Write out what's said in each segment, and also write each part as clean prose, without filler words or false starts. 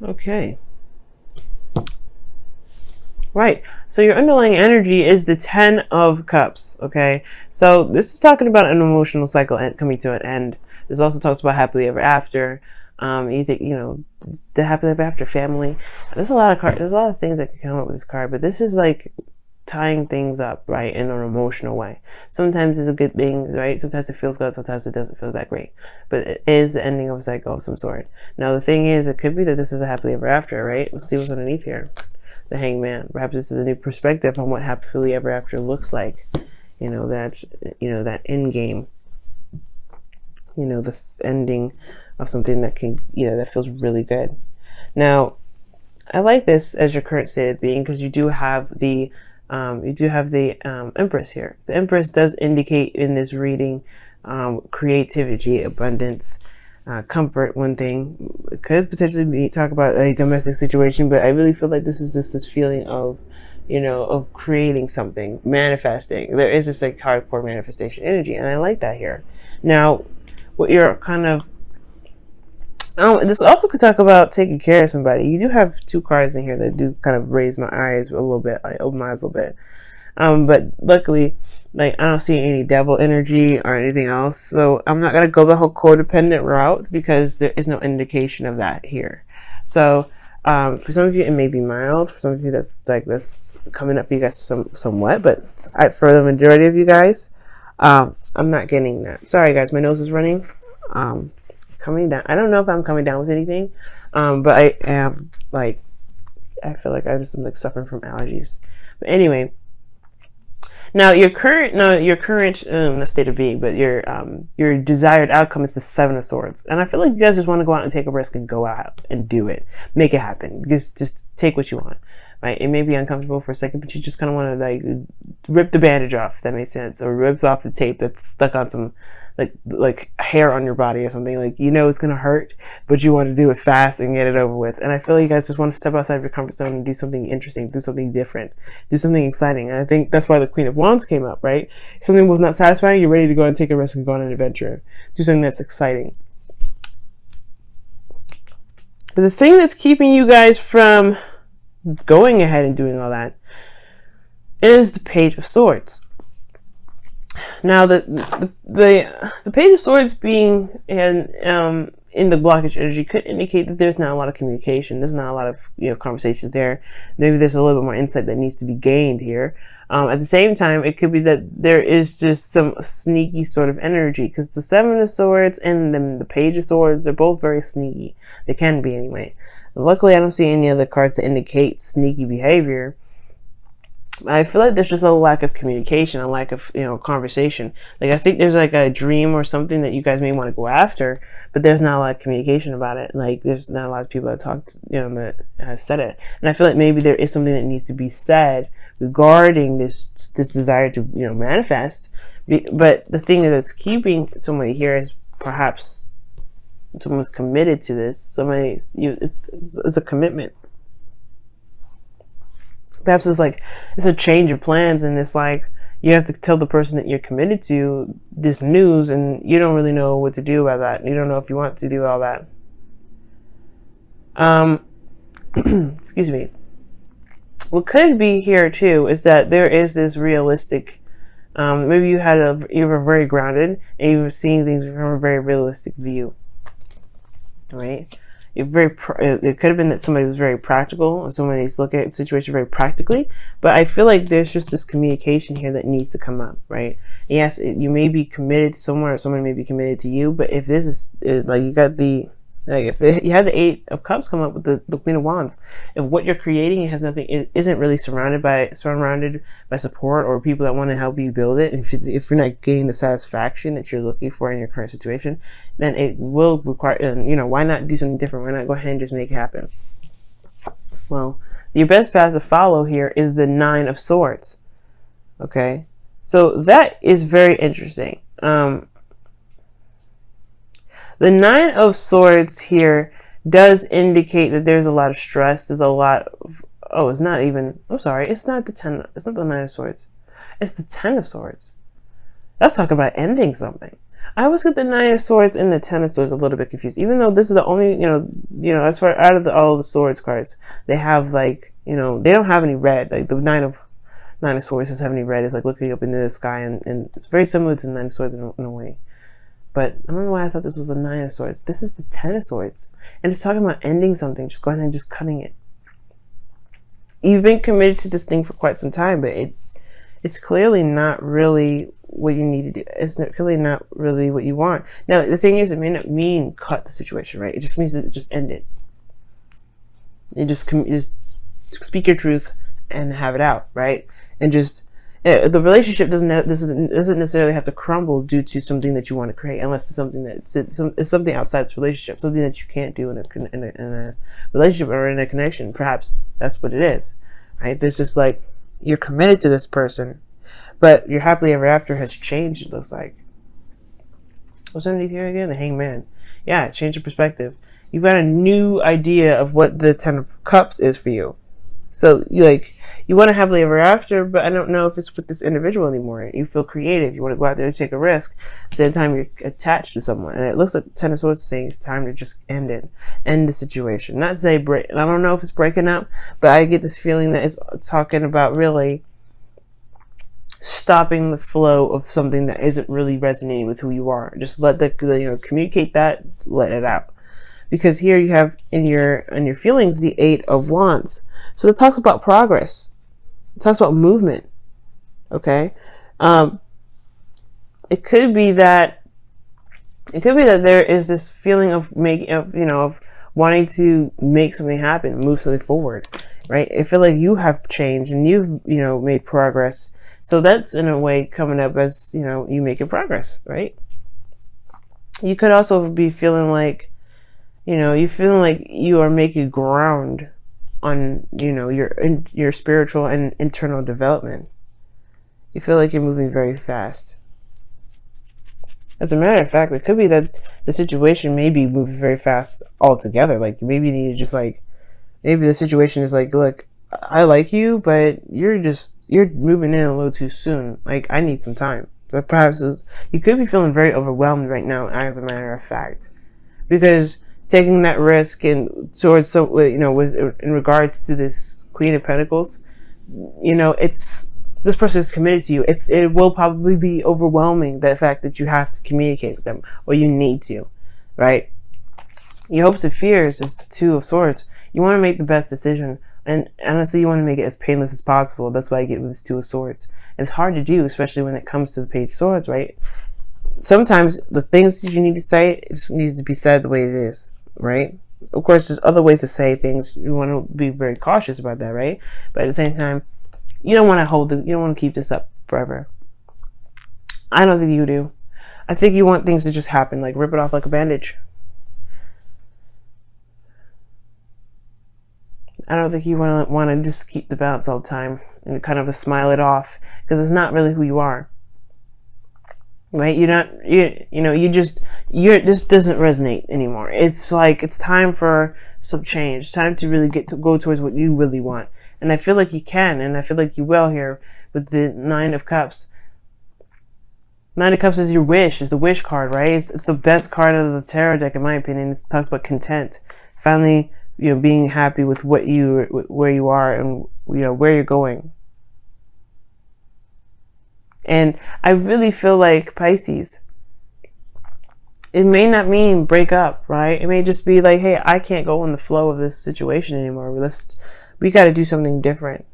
Okay. Right. So your underlying energy is the 10 of Cups. Okay. So this is talking about an emotional cycle coming to an end. This also talks about happily ever after. You think, the happily ever after family. There's a lot of there's a lot of things that can come up with this card, but this is like tying things up, right, in an emotional way. Sometimes it's a good thing, right? Sometimes it feels good, sometimes it doesn't feel that great. But it is the ending of a cycle of some sort. Now the thing is, it could be that this is a happily ever after, right? Let's see what's underneath here. The Hangman. Perhaps this is a new perspective on what happily ever after looks like. That end game. The ending of something that can, that feels really good. Now, I like this as your current state of being because you do have the Empress here. The Empress does indicate in this reading creativity, abundance, comfort. One thing it could potentially talk about a domestic situation, but I really feel like this is just this feeling of, of creating something, manifesting. There is this like hardcore manifestation energy, and I like that here. Now, what you're kind of this also could talk about taking care of somebody. You do have two cards in here that do kind of raise my eyes a little bit. I open my eyes a little bit. But luckily, like, I don't see any devil energy or anything else. So I'm not going to go the whole codependent route because there is no indication of that here. So for some of you, it may be mild. For some of you, that's coming up for you guys somewhat. But for the majority of you guys, I'm not getting that. Sorry, guys. My nose is running. Coming down. I don't know if I'm coming down with anything, but I am I feel like I just am like suffering from allergies. But anyway, now your current not state of being, but your desired outcome is the Seven of Swords, and I feel like you guys just want to go out and take a risk and go out and do it, make it happen. Just take what you want. Right? It may be uncomfortable for a second, but you just kind of want to like rip the bandage off, if that makes sense, or rip off the tape that's stuck on some like hair on your body or something. Like, it's gonna hurt, but you want to do it fast and get it over with. And I feel like you guys just want to step outside of your comfort zone and do something interesting, do something different, do something exciting. And I think that's why the Queen of Wands came up, right? Something was not satisfying, you're ready to go and take a risk and go on an adventure, do something that's exciting. But the thing that's keeping you guys from going ahead and doing all that is the Page of Swords. Now the Page of Swords being in the blockage energy could indicate that there's not a lot of communication. There's not a lot of conversations there. Maybe there's a little bit more insight that needs to be gained here. At the same time, it could be that there is just some sneaky sort of energy, because the Seven of Swords and then the Page of Swords, they're both very sneaky. They can be anyway. Luckily, I don't see any other cards that indicate sneaky behavior. I feel like there's just a lack of communication, a lack of, conversation. Like, I think there's like a dream or something that you guys may want to go after, but there's not a lot of communication about it. Like, there's not a lot of people that talked, that have said it. And I feel like maybe there is something that needs to be said regarding this desire to, manifest. But the thing that's keeping somebody here is perhaps someone's committed to this. It's a commitment. Perhaps it's a change of plans, and it's like you have to tell the person that you're committed to this news, and you don't really know what to do about that. You don't know if you want to do all that. Excuse me. What could be here too is that there is this realistic. Maybe you were very grounded and you were seeing things from a very realistic view. Right? It could have been that somebody was very practical and somebody's looking at the situation very practically, but I feel like there's just this communication here that needs to come up, right? Yes, you may be committed to someone, or someone may be committed to you, but if this is like you got if you had the Eight of Cups come up with the Queen of Wands, if what you're creating it isn't really surrounded by support or people that want to help you build it, if you're not getting the satisfaction that you're looking for in your current situation, then it will require, why not do something different? Why not go ahead and just make it happen? Well, your best path to follow here is the Nine of Swords. Okay, so that is very interesting. The Nine of Swords here does indicate that there's a lot of stress. There's a lot of, it's not the Nine of Swords. It's the Ten of Swords. That's talking about ending something. I was with the Nine of Swords and the Ten of Swords a little bit confused, even though this is the only, as far out of all the Swords cards, they have like, they don't have any red. Like the Nine of Swords doesn't have any red. It's like looking up into the sky, and it's very similar to the Nine of Swords in a way. But I don't know why I thought this was the Nine of Swords. This is the Ten of Swords, and it's talking about ending something, just going ahead and just cutting it. You've been committed to this thing for quite some time, but it's clearly not really what you need to do. It's clearly not really what you want. Now, the thing is, it may not mean cut the situation, right? It just means that it just ended. You just speak your truth and have it out, right? And just the relationship doesn't necessarily have to crumble due to something that you want to create, unless it's something that it's something outside this relationship, something that you can't do in a relationship or in a connection. Perhaps that's what it is, right? There's just like, you're committed to this person, but your happily ever after has changed, it looks like. What's underneath here again? The Hangman. Yeah, change your perspective. You've got a new idea of what the Ten of Cups is for you. So you want to happily ever after, but I don't know if it's with this individual anymore. You feel creative. You want to go out there and take a risk. At the same time, you're attached to someone. And it looks like the Ten of Swords saying it's time to just end the situation. Not say break. And I don't know if it's breaking up, but I get this feeling that it's talking about really stopping the flow of something that isn't really resonating with who you are. Just let communicate that, let it out. Because here you have in your feelings the Eight of Wands. So it talks about progress. It talks about movement. Okay? It could be that there is this feeling of wanting to make something happen, move something forward, right? I feel like you have changed and you've, made progress. So that's in a way coming up as, you making progress, right? You could also be feeling like, you feel like you are making ground on, your spiritual and internal development. You feel like you're moving very fast. As a matter of fact, it could be that the situation may be moving very fast altogether. Like maybe you need to just maybe the situation is like, look, I like you, but you're moving in a little too soon. Like I need some time. But perhaps you could be feeling very overwhelmed right now, as a matter of fact, because taking that risk and towards in regards to this Queen of Pentacles, it's this person is committed to you. It will probably be overwhelming, the fact that you have to communicate with them, or you need to, right? Your hopes and fears is the Two of Swords. You want to make the best decision, and honestly, you want to make it as painless as possible. That's why I get with this Two of Swords. And it's hard to do, especially when it comes to the Page of Swords, right? Sometimes the things that you need to say, it just needs to be said the way it is, right? Of course, there's other ways to say things. You want to be very cautious about that, right? But at the same time, you don't want to keep this up forever. I don't think you do. I think you want things to just happen, like rip it off like a bandage. I don't think you want to just keep the balance all the time and kind of smile it off, because it's not really who you are. Right? This doesn't resonate anymore. It's like, it's time for some change. It's time to really go towards what you really want. And I feel like you can, and I feel like you will here with the Nine of Cups. Nine of Cups is your wish, is the wish card, right? It's the best card out of the tarot deck, in my opinion. It talks about content. Finally, being happy with where you are and, where you're going. And I really feel like, Pisces, it may not mean break up, right? It may just be like, hey, I can't go in the flow of this situation anymore. We got to do something different.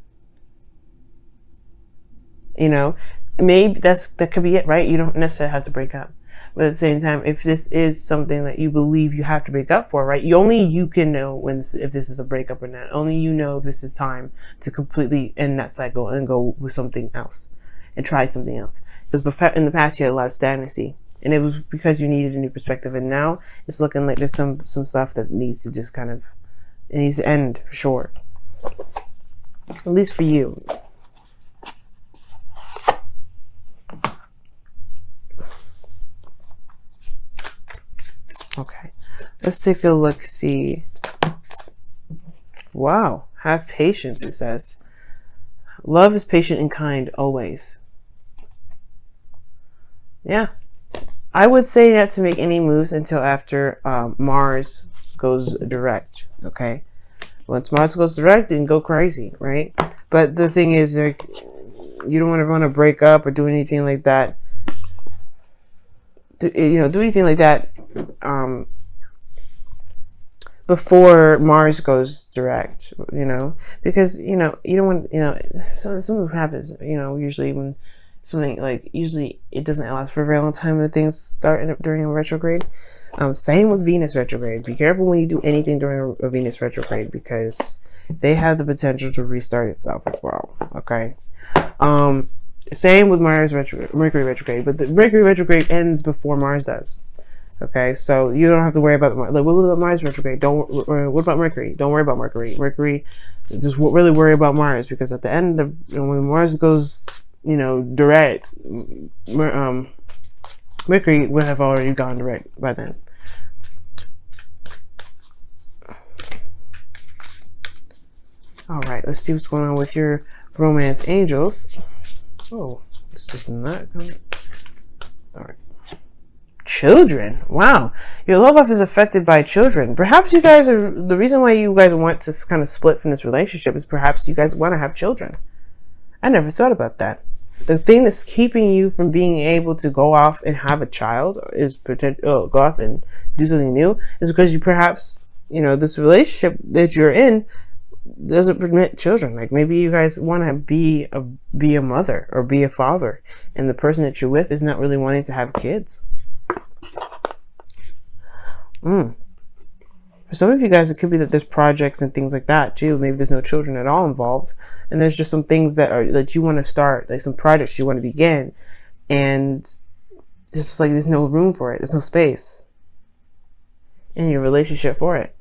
Maybe that could be it, right? You don't necessarily have to break up. But at the same time, if this is something that you believe you have to break up for, right? Only you can know if this is a breakup or not. Only you know if this is time to completely end that cycle and go with something else and try something else. Because in the past, you had a lot of stagnancy. And it was because you needed a new perspective. And now it's looking like there's some stuff that needs to just it needs to end for sure. At least for you. Okay, let's take a look, see. Wow, have patience, it says. Love is patient and kind always. Yeah, I would say not to make any moves until after Mars goes direct. Okay, once Mars goes direct, then go crazy, right? But the thing is, like, you don't want to break up or do anything like that. Do anything like that before Mars goes direct, because you don't want, something happens, usually when something, like, usually it doesn't last for a very long time when things start during a retrograde. Same with Venus retrograde. Be careful when you do anything during a Venus retrograde, because they have the potential to restart itself as well. Okay. Same with Mercury retrograde, but the Mercury retrograde ends before Mars does. Okay, so you don't have to worry about, like, what about Mars retrograde? What about Mercury? Don't worry about Mercury. Just really worry about Mars, because at the end of, when Mars goes, direct, Mercury would have already gone direct by then. All right, let's see what's going on with your romance angels. Oh, it's just not coming. All right. Children. Wow. Your love life is affected by children. Perhaps you guys are, the reason why you guys want to kind of split from this relationship is perhaps you guys want to have children. I never thought about that. The thing that's keeping you from being able to go off and have a child go off and do something new is because you perhaps, this relationship that you're in doesn't permit children. Like, maybe you guys want to be a mother or be a father, and the person that you're with is not really wanting to have kids. For some of you guys, it could be that there's projects and things like that too. Maybe there's no children at all involved, and there's just some things that you want to start, like some projects you want to begin, and it's just like there's no room for it. There's no space in your relationship for it.